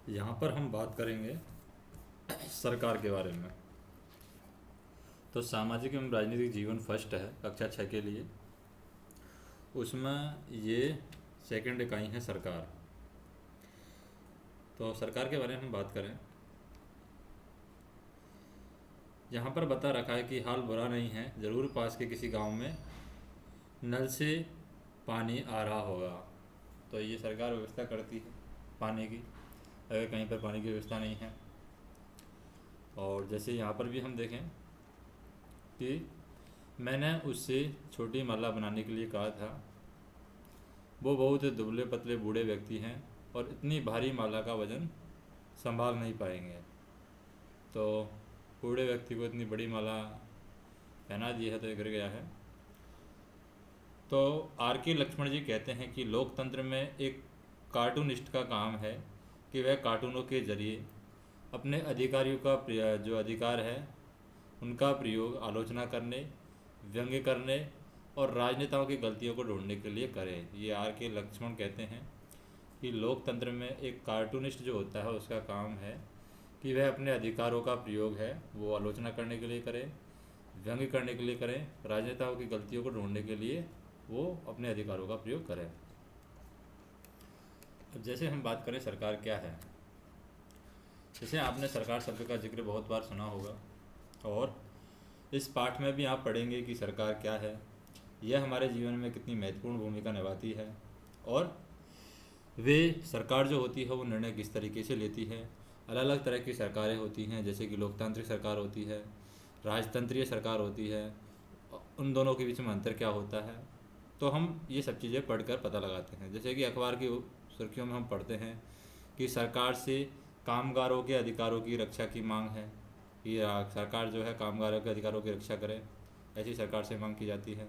यहाँ पर हम बात करेंगे सरकार के बारे में। तो सामाजिक एवं राजनीतिक जीवन फर्स्ट है कक्षा 6 के लिए, उसमें ये सेकंड इकाई है सरकार। तो सरकार के बारे में हम बात करें, यहाँ पर बता रखा है कि हाल बुरा नहीं है, ज़रूर पास के किसी गांव में नल से पानी आ रहा होगा। तो ये सरकार व्यवस्था करती है पानी की, अगर कहीं पर पानी की व्यवस्था नहीं है। और जैसे यहाँ पर भी हम देखें कि मैंने उससे छोटी माला बनाने के लिए कहा था, वो बहुत दुबले पतले बूढ़े व्यक्ति हैं और इतनी भारी माला का वजन संभाल नहीं पाएंगे। तो बूढ़े व्यक्ति को इतनी बड़ी माला पहना दी है तो ये गिर गया है। तो आर के लक्ष्मण जी कहते हैं कि लोकतंत्र में एक कार्टूनिस्ट का काम है कि वह कार्टूनों के जरिए अपने अधिकारियों का जो अधिकार है उनका प्रयोग आलोचना करने, व्यंग्य करने और राजनेताओं की गलतियों को ढूंढने के लिए करे। ये आर के लक्ष्मण कहते हैं कि लोकतंत्र में एक कार्टूनिस्ट जो होता है उसका काम है कि वह अपने अधिकारों का प्रयोग है वो आलोचना करने के लिए करे, व्यंग्य करने के लिए करें, राजनेताओं की गलतियों को ढूंढने के लिए वो अपने अधिकारों का प्रयोग करें। अब जैसे हम बात करें सरकार क्या है, जैसे आपने सरकार शब्द का जिक्र बहुत बार सुना होगा और इस पाठ में भी आप पढ़ेंगे कि सरकार क्या है, यह हमारे जीवन में कितनी महत्वपूर्ण भूमिका निभाती है और वे सरकार जो होती है वो निर्णय किस तरीके से लेती है। अलग अलग तरह की सरकारें होती हैं, जैसे कि लोकतांत्रिक सरकार होती है, राजतंत्रीय सरकार होती है, उन दोनों के बीच में अंतर क्या होता है। तो हम ये सब चीज़ें पढ़कर पता लगाते हैं। जैसे कि अखबार की सुर्खियों में हम पढ़ते हैं कि सरकार से कामगारों के अधिकारों की रक्षा की मांग है, कि सरकार जो है कामगारों के अधिकारों की रक्षा करे, ऐसी सरकार से मांग की जाती है।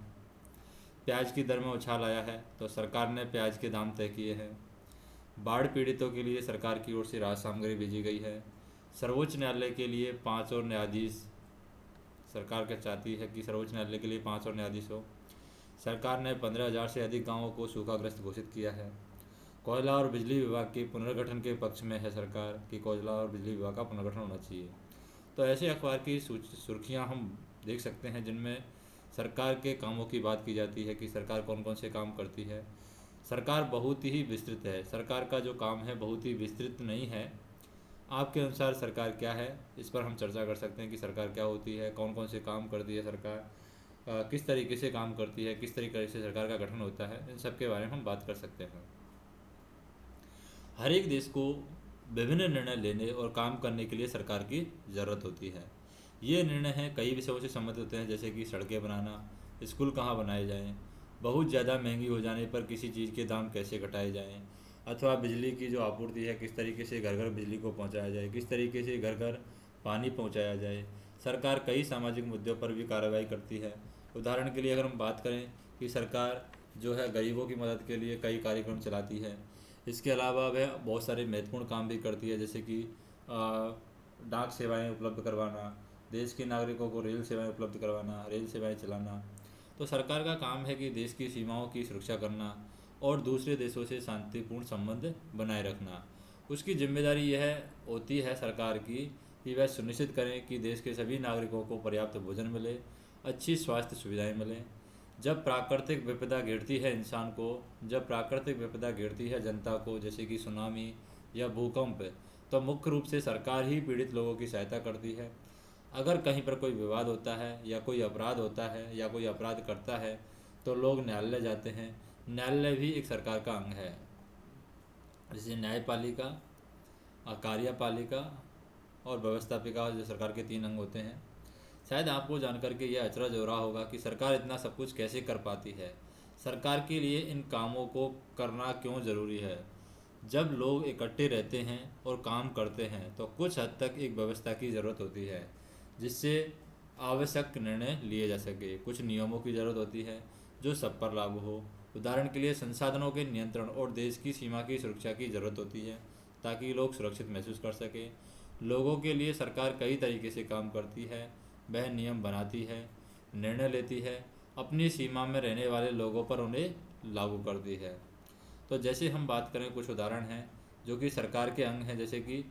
प्याज की दर में उछाल आया है तो सरकार ने प्याज के दाम तय किए हैं। बाढ़ पीड़ितों के लिए सरकार की ओर से राहत सामग्री भेजी गई है। सर्वोच्च न्यायालय के लिए 5 और न्यायाधीश, सरकार क्या चाहती है कि सर्वोच्च न्यायालय के लिए 5 और न्यायाधीश हो। सरकार ने 15,000 से अधिक गांवों को सूखाग्रस्त घोषित किया है। कोयला और बिजली विभाग के पुनर्गठन के पक्ष में है सरकार कि कोयला और बिजली विभाग का पुनर्गठन होना चाहिए। तो ऐसे अखबार की सुर्खियाँ हम देख सकते हैं जिनमें सरकार के कामों की बात की जाती है कि सरकार कौन कौन से काम करती है। सरकार बहुत ही विस्तृत है, सरकार का जो काम है बहुत ही विस्तृत नहीं है। आपके अनुसार सरकार क्या है, इस पर हम चर्चा कर सकते हैं कि सरकार क्या होती है, कौन कौन से काम करती है सरकार, किस तरीके से काम करती है, किस तरीके से सरकार का गठन होता है, इन सब के बारे में हम बात कर सकते हैं। हर एक देश को विभिन्न निर्णय लेने और काम करने के लिए सरकार की ज़रूरत होती है। ये निर्णय हैं कई विषयों से संबंधित होते हैं, जैसे कि सड़कें बनाना, स्कूल कहाँ बनाए जाएं, बहुत ज़्यादा महंगी हो जाने पर किसी चीज़ के दाम कैसे घटाए जाएं, अथवा बिजली की जो आपूर्ति है किस तरीके से घर घर बिजली को पहुंचाया जाए, किस तरीके से घर घर पानी पहुंचाया जाए। सरकार कई सामाजिक मुद्दों पर भी कार्रवाई करती है। उदाहरण के लिए अगर हम बात करें कि सरकार जो है गरीबों की मदद के लिए कई कार्यक्रम चलाती है। इसके अलावा वह बहुत सारे महत्वपूर्ण काम भी करती है, जैसे कि डाक सेवाएं उपलब्ध करवाना, देश के नागरिकों को रेल सेवाएं उपलब्ध करवाना, रेल सेवाएं चलाना। तो सरकार का काम है कि देश की सीमाओं की सुरक्षा करना और दूसरे देशों से शांतिपूर्ण संबंध बनाए रखना। उसकी जिम्मेदारी यह होती है सरकार की कि वह सुनिश्चित करें कि देश के सभी नागरिकों को पर्याप्त भोजन मिले, अच्छी स्वास्थ्य सुविधाएं मिलें। जब प्राकृतिक विपदा घेरती है इंसान को, जब प्राकृतिक विपदा घेरती है जनता को, जैसे कि सुनामी या भूकंप, तो मुख्य रूप से सरकार ही पीड़ित लोगों की सहायता करती है। अगर कहीं पर कोई विवाद होता है या कोई अपराध होता है या कोई अपराध करता है तो लोग न्यायालय जाते हैं। न्यायालय भी एक सरकार का अंग है। जैसे न्यायपालिका, कार्यपालिका और व्यवस्थापिका, जो सरकार के 3 अंग होते हैं। शायद आपको जानकर के यह अचरज हो रहा होगा कि सरकार इतना सब कुछ कैसे कर पाती है, सरकार के लिए इन कामों को करना क्यों ज़रूरी है। जब लोग इकट्ठे रहते हैं और काम करते हैं तो कुछ हद तक एक व्यवस्था की ज़रूरत होती है जिससे आवश्यक निर्णय लिए जा सके। कुछ नियमों की ज़रूरत होती है जो सब पर लागू हो। उदाहरण के लिए संसाधनों के नियंत्रण और देश की सीमा की सुरक्षा की ज़रूरत होती है ताकि लोग सुरक्षित महसूस कर सकें। लोगों के लिए सरकार कई तरीके से काम करती है। वह नियम बनाती है, निर्णय लेती है, अपनी सीमा में रहने वाले लोगों पर उन्हें लागू करती है। तो जैसे हम बात करें, कुछ उदाहरण हैं जो कि सरकार के अंग हैं, जैसे कि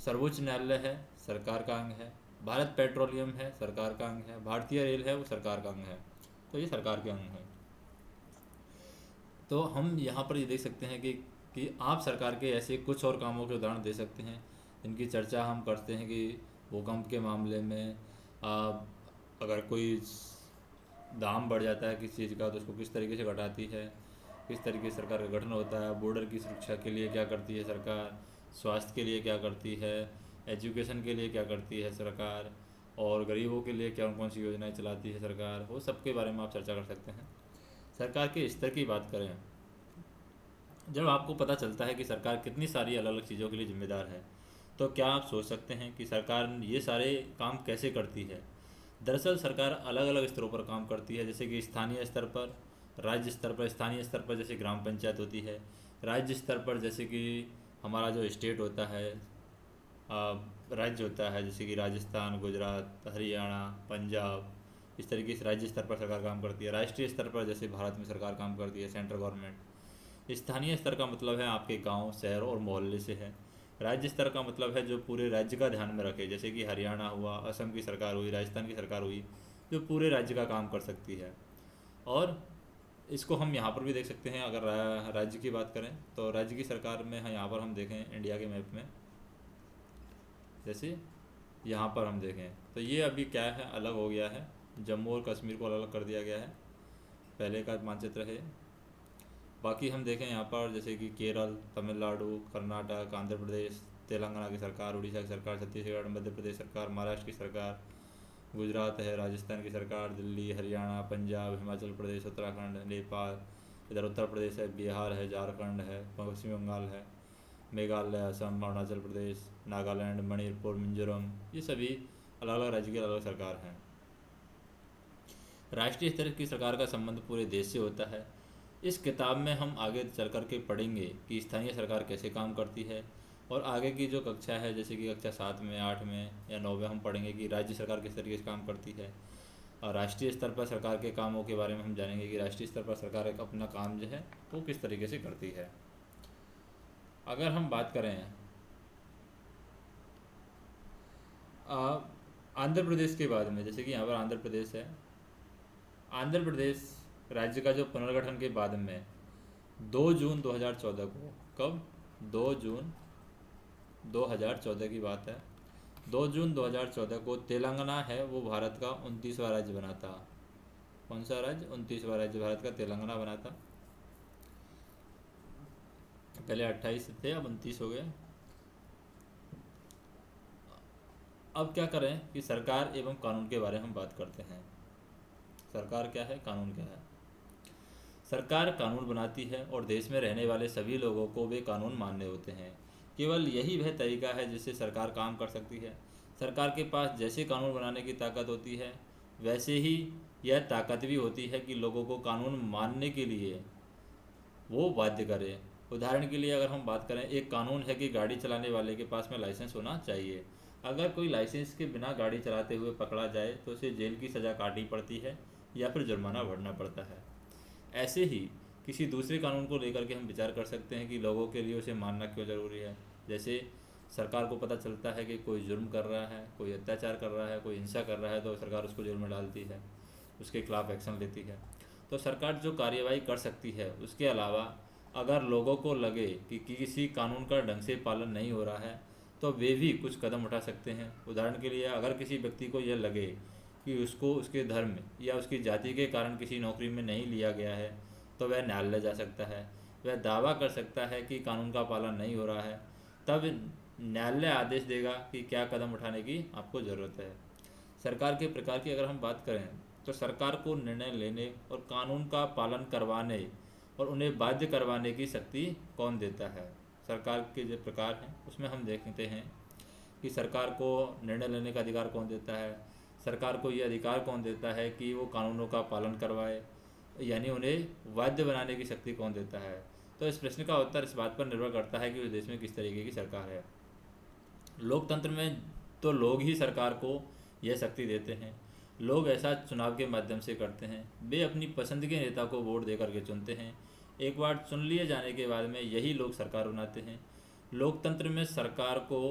सर्वोच्च न्यायालय है, सरकार का अंग है। भारत पेट्रोलियम है, सरकार का अंग है। भारतीय रेल है, वो सरकार का अंग है। तो ये सरकार के अंग हैं। तो हम यहाँ पर ये देख सकते हैं कि आप सरकार के ऐसे कुछ और कामों के उदाहरण दे सकते हैं जिनकी चर्चा हम करते हैं कि भूकंप के मामले में अगर कोई दाम बढ़ जाता है किसी चीज़ का तो उसको किस तरीके से घटाती है, किस तरीके से सरकार का गठन होता है, बॉर्डर की सुरक्षा के लिए क्या करती है सरकार, स्वास्थ्य के लिए क्या करती है, एजुकेशन के लिए क्या करती है सरकार, और गरीबों के लिए कौन कौन सी योजनाएं चलाती है सरकार, वो सब के बारे में आप चर्चा कर सकते हैं। सरकार के स्तर की बात करें, जब आपको पता चलता है कि सरकार कितनी सारी अलग अलग चीज़ों के लिए जिम्मेदार है, तो क्या आप सोच सकते हैं कि सरकार ये सारे काम कैसे करती है। दरअसल सरकार अलग अलग स्तरों पर काम करती है, जैसे कि स्थानीय स्तर पर, राज्य स्तर पर। स्थानीय स्तर पर जैसे ग्राम पंचायत होती है, राज्य स्तर पर जैसे कि हमारा जो स्टेट होता है, राज्य होता है, जैसे कि राजस्थान, गुजरात, हरियाणा, पंजाब, इस तरीके से राज्य स्तर पर सरकार काम करती है। राष्ट्रीय स्तर पर जैसे भारत में सरकार काम करती है, सेंट्रल गवर्नमेंट। स्थानीय स्तर का मतलब है आपके गांव, शहर और मोहल्ले से है। राज्य स्तर का मतलब है जो पूरे राज्य का ध्यान में रखे, जैसे कि हरियाणा हुआ, असम की सरकार हुई, राजस्थान की सरकार हुई, जो पूरे राज्य का काम कर सकती है। और इसको हम यहाँ पर भी देख सकते हैं। अगर राज्य की बात करें तो राज्य की सरकार में यहाँ पर हम देखें इंडिया के मैप में, जैसे यहाँ पर हम देखें तो ये अभी क्या है, अलग हो गया है। जम्मू और कश्मीर को अलग अलग कर दिया गया है, पहले का मानचित्र है। बाकी हम देखें यहाँ पर जैसे कि केरल, तमिलनाडु, कर्नाटक, आंध्र प्रदेश, तेलंगाना की सरकार, उड़ीसा की सरकार, छत्तीसगढ़, मध्य प्रदेश सरकार, महाराष्ट्र की सरकार, गुजरात है, राजस्थान की सरकार, दिल्ली, हरियाणा, पंजाब, हिमाचल प्रदेश, उत्तराखंड, नेपाल, इधर उत्तर प्रदेश है, बिहार है, झारखंड है, पश्चिम बंगाल है, मेघालय, असम, अरुणाचल प्रदेश, नागालैंड, मणिपुर, मिजोरम, ये सभी अलग अलग राज्य की अलग अलग सरकार हैं। राष्ट्रीय स्तर की सरकार का संबंध पूरे देश से होता है। इस किताब में हम आगे चल कर के पढ़ेंगे कि स्थानीय सरकार कैसे काम करती है, और आगे की जो कक्षा है, जैसे कि कक्षा 7 में, 8 में या 9 में हम पढ़ेंगे कि राज्य सरकार किस तरीके से काम करती है। और राष्ट्रीय स्तर पर सरकार के कामों के बारे में हम जानेंगे कि राष्ट्रीय स्तर पर सरकार अपना काम जो है वो किस तरीके से करती है। अगर हम बात करें आंध्र प्रदेश के बाद में, जैसे कि यहाँ पर आंध्र प्रदेश है, आंध्र प्रदेश राज्य का जो पुनर्गठन के बाद में 2 जून 2014 को, कब, 2 जून 2014 की बात है, 2 जून 2014 को तेलंगाना है वो भारत का 29वां राज्य बना था। कौन सा राज्य? 29वां राज्य भारत का तेलंगाना बना था। पहले 28 थे, अब 29 हो गए। अब क्या करें कि सरकार एवं कानून के बारे में हम बात करते हैं। सरकार क्या है, कानून क्या है। सरकार कानून बनाती है और देश में रहने वाले सभी लोगों को वे कानून मानने होते हैं। केवल यही वह तरीका है जिससे सरकार काम कर सकती है। सरकार के पास जैसे कानून बनाने की ताकत होती है, वैसे ही यह ताकत भी होती है कि लोगों को कानून मानने के लिए वो बाध्य करे। उदाहरण के लिए अगर हम बात करें, एक कानून है कि गाड़ी चलाने वाले के पास में लाइसेंस होना चाहिए। अगर कोई लाइसेंस के बिना गाड़ी चलाते हुए पकड़ा जाए तो उसे जेल की सज़ा काटनी पड़ती है या फिर जुर्माना भरना पड़ता है। ऐसे ही किसी दूसरे कानून को लेकर के हम विचार कर सकते हैं कि लोगों के लिए उसे मानना क्यों ज़रूरी है। जैसे सरकार को पता चलता है कि कोई जुर्म कर रहा है, कोई अत्याचार कर रहा है, कोई हिंसा कर रहा है, तो सरकार उसको जेल में डालती है, उसके खिलाफ एक्शन लेती है। तो सरकार जो कार्यवाही कर सकती है, उसके अलावा अगर लोगों को लगे कि किसी कानून का ढंग से पालन नहीं हो रहा है तो वे भी कुछ कदम उठा सकते हैं। उदाहरण के लिए अगर किसी व्यक्ति को यह लगे कि उसको उसके धर्म या उसकी जाति के कारण किसी नौकरी में नहीं लिया गया है, तो वह न्यायालय जा सकता है। वह दावा कर सकता है कि कानून का पालन नहीं हो रहा है, तब न्यायालय आदेश देगा कि क्या कदम उठाने की आपको ज़रूरत है। सरकार के प्रकार की अगर हम बात करें तो सरकार को निर्णय लेने और कानून का पालन करवाने और उन्हें बाध्य करवाने की शक्ति कौन देता है। सरकार के जो प्रकार हैं उसमें हम देखते हैं कि सरकार को निर्णय लेने का अधिकार कौन देता है, सरकार को ये अधिकार कौन देता है कि वो कानूनों का पालन करवाए, यानी उन्हें बाध्य बनाने की शक्ति कौन देता है। तो इस प्रश्न का उत्तर इस बात पर निर्भर करता है कि उस देश में किस तरीके की सरकार है। लोकतंत्र में तो लोग ही सरकार को यह शक्ति देते हैं। लोग ऐसा चुनाव के माध्यम से करते हैं। वे अपनी पसंद के नेता को वोट दे करके चुनते हैं। एक बार चुन लिए जाने के बाद में यही लोग सरकार बनाते हैं। लोकतंत्र में सरकार को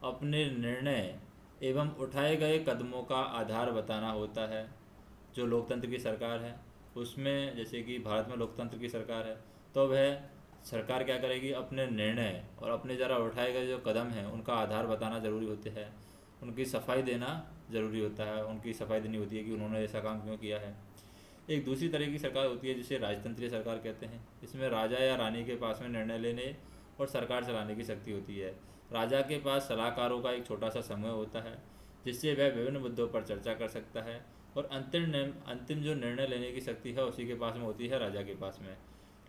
अपने निर्णय एवं उठाए गए कदमों का आधार बताना होता है। जो लोकतंत्र की सरकार है उसमें, जैसे कि भारत में लोकतंत्र की सरकार है, तो वह सरकार क्या करेगी, अपने निर्णय और अपने ज़रा उठाए गए जो कदम हैं उनका आधार बताना ज़रूरी होते हैं। उनकी सफाई देना ज़रूरी होता है, उनकी सफाई देनी होती है कि उन्होंने ऐसा काम क्यों किया है। एक दूसरी तरह की सरकार होती है जिसे राजतंत्रीय सरकार कहते हैं। इसमें राजा या रानी के पास में निर्णय लेने और सरकार चलाने की शक्ति होती है। राजा के पास सलाहकारों का एक छोटा सा समूह होता है जिससे वह विभिन्न मुद्दों पर चर्चा कर सकता है, और अंतिम जो निर्णय लेने की शक्ति है उसी के पास में होती है, राजा के पास में।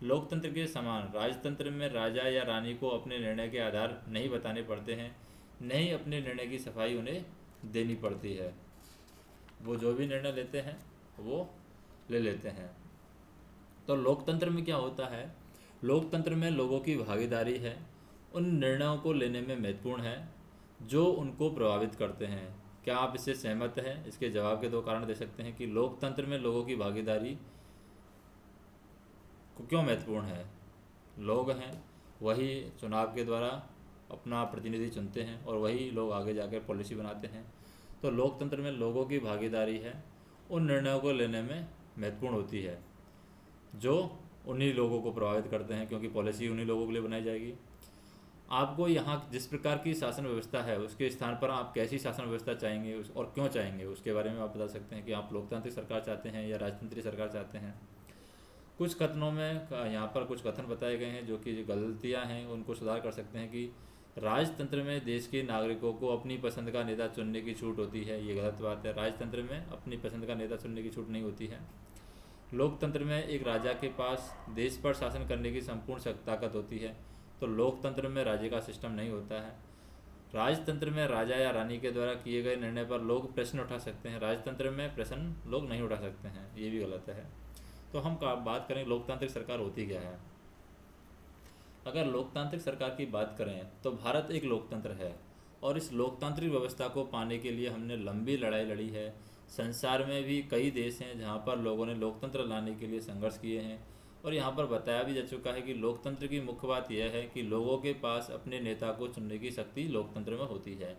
लोकतंत्र के समान राजतंत्र में राजा या रानी को अपने निर्णय के आधार नहीं बताने पड़ते हैं, नहीं अपने निर्णय की सफाई उन्हें देनी पड़ती है। वो जो भी निर्णय लेते हैं वो ले लेते हैं। तो लोकतंत्र में क्या होता है, लोकतंत्र में लोगों की भागीदारी है उन निर्णयों को लेने में महत्वपूर्ण है जो उनको प्रभावित करते हैं। क्या आप इससे सहमत हैं? इसके जवाब के दो कारण दे सकते हैं कि लोकतंत्र में लोगों की भागीदारी को क्यों महत्वपूर्ण है। लोग हैं, वही चुनाव के द्वारा अपना प्रतिनिधि चुनते हैं और वही लोग आगे जाकर पॉलिसी बनाते हैं। तो लोकतंत्र में लोगों की भागीदारी है उन निर्णयों को लेने में महत्वपूर्ण होती है जो उन्हीं लोगों को प्रभावित करते हैं, क्योंकि पॉलिसी उन्हीं लोगों के लिए बनाई जाएगी। आपको यहाँ जिस प्रकार की शासन व्यवस्था है उसके स्थान पर आप कैसी शासन व्यवस्था चाहेंगे और क्यों चाहेंगे, उसके बारे में आप बता सकते हैं कि आप लोकतांत्रिक सरकार चाहते हैं या राजतंत्रीय सरकार चाहते हैं। कुछ कथनों में यहाँ पर कुछ कथन बताए गए हैं जो कि गलतियाँ हैं, उनको सुधार कर सकते हैं कि राजतंत्र में देश के नागरिकों को अपनी पसंद का नेता चुनने की छूट होती है। ये गलत बात है, राजतंत्र में अपनी पसंद का नेता चुनने की छूट नहीं होती है। लोकतंत्र में एक राजा के पास देश पर शासन करने की संपूर्ण ताकत होती है, तो लोकतंत्र में राज्य का सिस्टम नहीं होता है। राजतंत्र में राजा या रानी के द्वारा किए गए निर्णय पर लोग प्रश्न उठा सकते हैं, राजतंत्र में प्रश्न लोग नहीं उठा सकते हैं, ये भी गलत है। तो हम बात करें लोकतांत्रिक सरकार होती क्या है। अगर लोकतांत्रिक सरकार की बात करें तो भारत एक लोकतंत्र है और इस लोकतांत्रिक व्यवस्था को पाने के लिए हमने लंबी लड़ाई लड़ी है। संसार में भी कई देश हैं जहाँ पर लोगों ने लोकतंत्र लाने के लिए संघर्ष किए हैं, और यहाँ पर बताया भी जा चुका है कि लोकतंत्र की मुख्य बात यह है कि लोगों के पास अपने नेता को चुनने की शक्ति लोकतंत्र में होती है।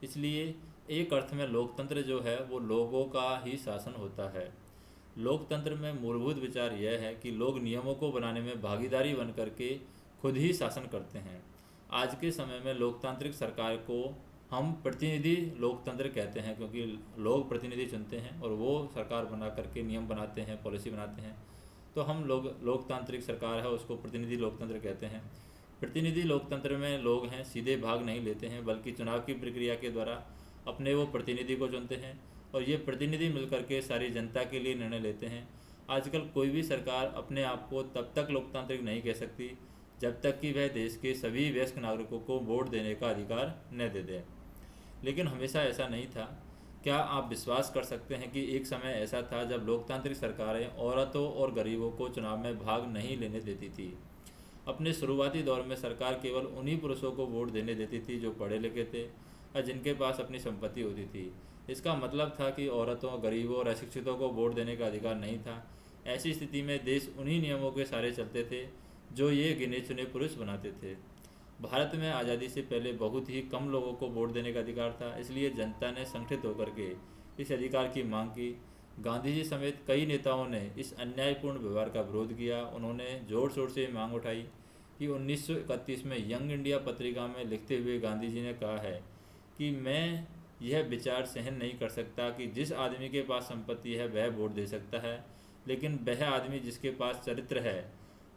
इसलिए एक अर्थ में लोकतंत्र जो है वो लोगों का ही शासन होता है। लोकतंत्र में मूलभूत विचार यह है कि लोग नियमों को बनाने में भागीदारी बन करके खुद ही शासन करते हैं। आज के समय में लोकतांत्रिक सरकार को हम प्रतिनिधि लोकतंत्र कहते हैं, क्योंकि लोग प्रतिनिधि चुनते हैं और वो सरकार बना करके नियम बनाते हैं, पॉलिसी बनाते हैं। तो हम लोकतांत्रिक सरकार है उसको प्रतिनिधि लोकतंत्र कहते हैं। प्रतिनिधि लोकतंत्र में लोग हैं सीधे भाग नहीं लेते हैं, बल्कि चुनाव की प्रक्रिया के द्वारा अपने वो प्रतिनिधि को चुनते हैं और ये प्रतिनिधि मिलकर के सारी जनता के लिए निर्णय लेते हैं। आजकल कोई भी सरकार अपने आप को तब तक लोकतांत्रिक नहीं कह सकती जब तक कि वह देश के सभी वयस्क नागरिकों को वोट देने का अधिकार न दे दे। लेकिन हमेशा ऐसा नहीं था। क्या आप विश्वास कर सकते हैं कि एक समय ऐसा था जब लोकतांत्रिक सरकारें औरतों और गरीबों को चुनाव में भाग नहीं लेने देती थी। अपने शुरुआती दौर में सरकार केवल उन्हीं पुरुषों को वोट देने देती थी जो पढ़े लिखे थे और जिनके पास अपनी संपत्ति होती थी। इसका मतलब था कि औरतों, गरीबों और अशिक्षितों को वोट देने का अधिकार नहीं था। ऐसी स्थिति में देश उन्हीं नियमों के सहारे चलते थे जो ये गिने चुने पुरुष बनाते थे। भारत में आज़ादी से पहले बहुत ही कम लोगों को वोट देने का अधिकार था, इसलिए जनता ने संगठित होकर के इस अधिकार की मांग की। गांधी जी समेत कई नेताओं ने इस अन्यायपूर्ण व्यवहार का विरोध किया। उन्होंने जोर शोर से मांग उठाई कि 1931 में यंग इंडिया पत्रिका में लिखते हुए गांधी जी ने कहा है कि मैं यह विचार सहन नहीं कर सकता कि जिस आदमी के पास संपत्ति है वह वोट दे सकता है, लेकिन वह आदमी जिसके पास चरित्र है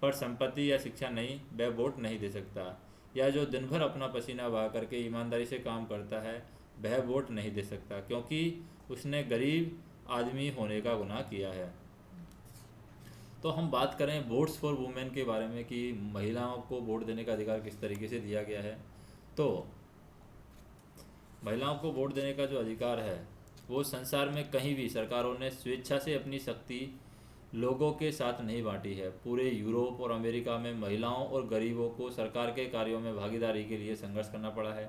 पर संपत्ति या शिक्षा नहीं, वह वोट नहीं दे सकता। या जो दिन भर अपना पसीना बहा करके ईमानदारी से काम करता है वह वोट नहीं दे सकता, क्योंकि उसने गरीब आदमी होने का गुनाह किया है। तो हम बात करें वोट्स फॉर वुमेन के बारे में कि महिलाओं को वोट देने का अधिकार किस तरीके से दिया गया है। तो महिलाओं को वोट देने का जो अधिकार है वो संसार में कहीं भी सरकारों ने स्वेच्छा से अपनी शक्ति लोगों के साथ नहीं बांटी है। पूरे यूरोप और अमेरिका में महिलाओं और गरीबों को सरकार के कार्यों में भागीदारी के लिए संघर्ष करना पड़ा है।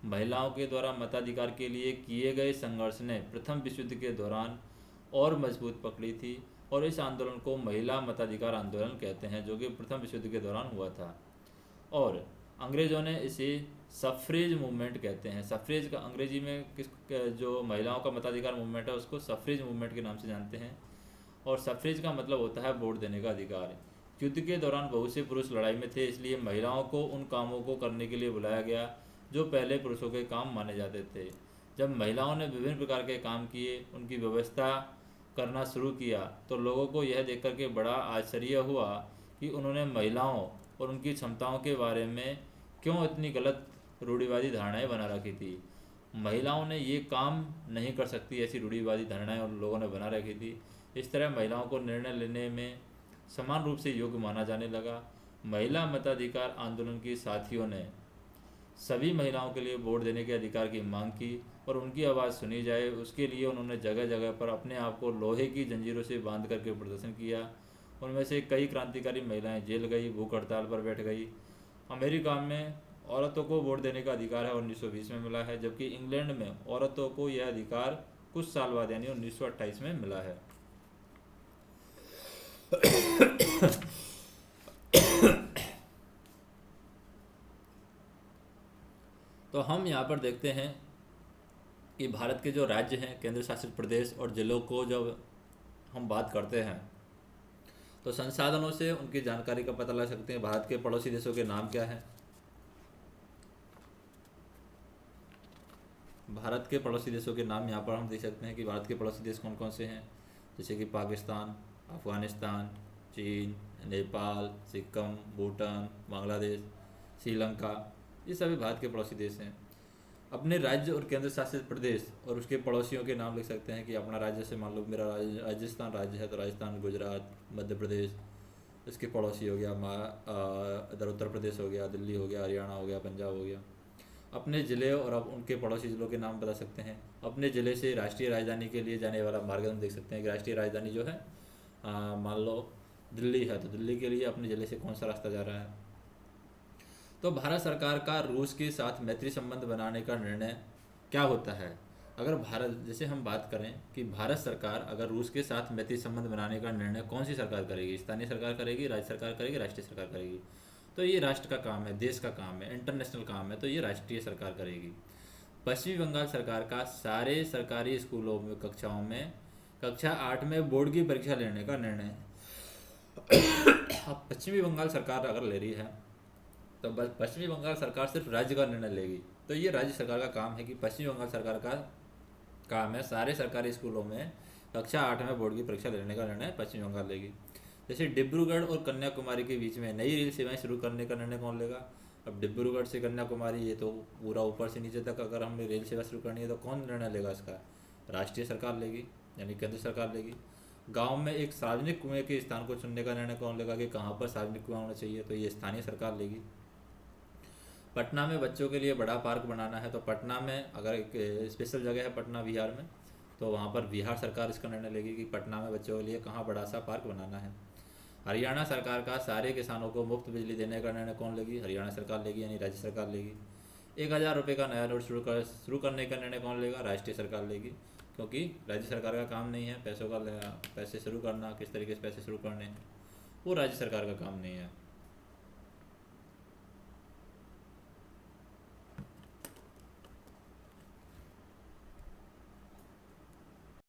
महिलाओं के द्वारा मताधिकार के लिए किए गए संघर्ष ने प्रथम विश्व युद्ध के दौरान और मजबूत पकड़ी थी, और इस आंदोलन को महिला मताधिकार आंदोलन कहते हैं जो कि प्रथम विश्व युद्ध के दौरान हुआ था। और अंग्रेज़ों ने इसे सफ्रेज मूवमेंट कहते हैं। सफ्रेज का अंग्रेजी में जो महिलाओं का मताधिकार मूवमेंट है उसको सफ्रेज मूवमेंट के नाम से जानते हैं। और सफ्रेज का मतलब होता है वोट देने का अधिकार। युद्ध के दौरान बहुत से पुरुष लड़ाई में थे, इसलिए महिलाओं को उन कामों को करने के लिए बुलाया गया जो पहले पुरुषों के काम माने जाते थे। जब महिलाओं ने विभिन्न प्रकार के काम किए, उनकी व्यवस्था करना शुरू किया, तो लोगों को यह देख कर के बड़ा आश्चर्य हुआ कि उन्होंने महिलाओं और उनकी क्षमताओं के बारे में क्यों इतनी गलत रूढ़िवादी धारणाएं बना रखी थी। महिलाओं ने ये काम नहीं कर सकती, ऐसी रूढ़िवादी धारणाएं उन लोगों ने बना रखी थी। इस तरह महिलाओं को निर्णय लेने में समान रूप से योग्य माना जाने लगा। महिला मताधिकार आंदोलन की साथियों ने सभी महिलाओं के लिए वोट देने के अधिकार की मांग की और उनकी आवाज़ सुनी जाए, उसके लिए उन्होंने जगह जगह पर अपने आप को लोहे की जंजीरों से बांध करके प्रदर्शन किया। उनमें से कई क्रांतिकारी महिलाएं जेल गई, भूख हड़ताल पर बैठ गई। अमेरिका में औरतों को वोट देने का अधिकार है 1920 में मिला है, जबकि इंग्लैंड में औरतों को यह अधिकार कुछ साल बाद यानी 1928 में मिला है। तो हम यहाँ पर देखते हैं कि भारत के जो राज्य हैं, केंद्र शासित प्रदेश और जिलों को जब हम बात करते हैं तो संसाधनों से उनकी जानकारी का पता लगा सकते हैं। भारत के पड़ोसी देशों के नाम क्या हैं? भारत के पड़ोसी देशों के नाम यहाँ पर हम देख सकते हैं कि भारत के पड़ोसी देश कौन कौन से हैं, जैसे कि पाकिस्तान, अफ़गानिस्तान, चीन, नेपाल, सिक्किम, भूटान, बांग्लादेश, श्रीलंका, ये सभी भारत के पड़ोसी देश हैं। अपने राज्य और केंद्र शासित प्रदेश और उसके पड़ोसियों के नाम लिख सकते हैं कि अपना राज्य से मान लो मेरा राजस्थान राज्य है तो राजस्थान, गुजरात, मध्य प्रदेश, इसके पड़ोसी हो गया इधर उत्तर प्रदेश हो गया, दिल्ली हो गया, हरियाणा हो गया, पंजाब हो गया। अपने ज़िले और अब उनके पड़ोसी ज़िलों के नाम बता सकते हैं। अपने ज़िले से राष्ट्रीय राजधानी के लिए जाने वाला मार्ग हम देख सकते हैं कि राष्ट्रीय राजधानी जो है मान लो दिल्ली है, तो दिल्ली के लिए अपने ज़िले से कौन सा रास्ता जा रहा है। तो भारत सरकार का रूस के साथ मैत्री संबंध बनाने का निर्णय क्या होता है? अगर भारत, जैसे हम बात करें कि भारत सरकार अगर रूस के साथ मैत्री संबंध बनाने का निर्णय कौन सी सरकार करेगी? स्थानीय सरकार करेगी, राज्य सरकार करेगी, राष्ट्रीय सरकार करेगी? तो ये राष्ट्र का काम है, देश का काम है, इंटरनेशनल काम है, तो ये राष्ट्रीय सरकार करेगी। पश्चिमी बंगाल सरकार का सारे सरकारी स्कूलों में कक्षाओं में कक्षा 8 में बोर्ड की परीक्षा लेने का निर्णय है। अब पश्चिमी बंगाल सरकार अगर ले रही है तो बस पश्चिमी बंगाल सरकार सिर्फ राज्य का निर्णय लेगी, तो ये राज्य सरकार का काम है कि पश्चिमी बंगाल सरकार का काम है सारे सरकारी स्कूलों में कक्षा 8 में बोर्ड की परीक्षा लेने का निर्णय पश्चिम बंगाल लेगी। जैसे डिब्रूगढ़ और कन्याकुमारी के बीच में नई रेल सेवाएं शुरू करने का निर्णय कौन लेगा? अब डिब्रूगढ़ से कन्याकुमारी, ये तो पूरा ऊपर से नीचे तक अगर हमने रेल सेवा शुरू करनी है तो कौन निर्णय लेगा इसका? राष्ट्रीय सरकार लेगी, यानी केंद्र सरकार लेगी। गांव में एक सार्वजनिक कुएं के स्थान को चुनने का निर्णय कौन लेगा कि कहाँ पर सार्वजनिक कुआं होना चाहिए? तो ये स्थानीय सरकार लेगी। पटना में बच्चों के लिए बड़ा पार्क बनाना है, तो पटना में अगर एक स्पेशल जगह है पटना बिहार में, तो वहाँ पर बिहार सरकार इसका निर्णय लेगी कि पटना में बच्चों के लिए कहाँ बड़ा सा पार्क बनाना है। हरियाणा सरकार का सारे किसानों को मुफ्त बिजली देने का निर्णय कौन लेगी? हरियाणा सरकार लेगी, यानी राज्य सरकार लेगी। 1000 रुपये का नया नोट शुरू करने का निर्णय कौन लेगा? राष्ट्रीय सरकार लेगी, क्योंकि राज्य सरकार का काम नहीं है पैसे शुरू करना, किस तरीके से पैसे शुरू करने हैं, वो राज्य सरकार का काम नहीं है।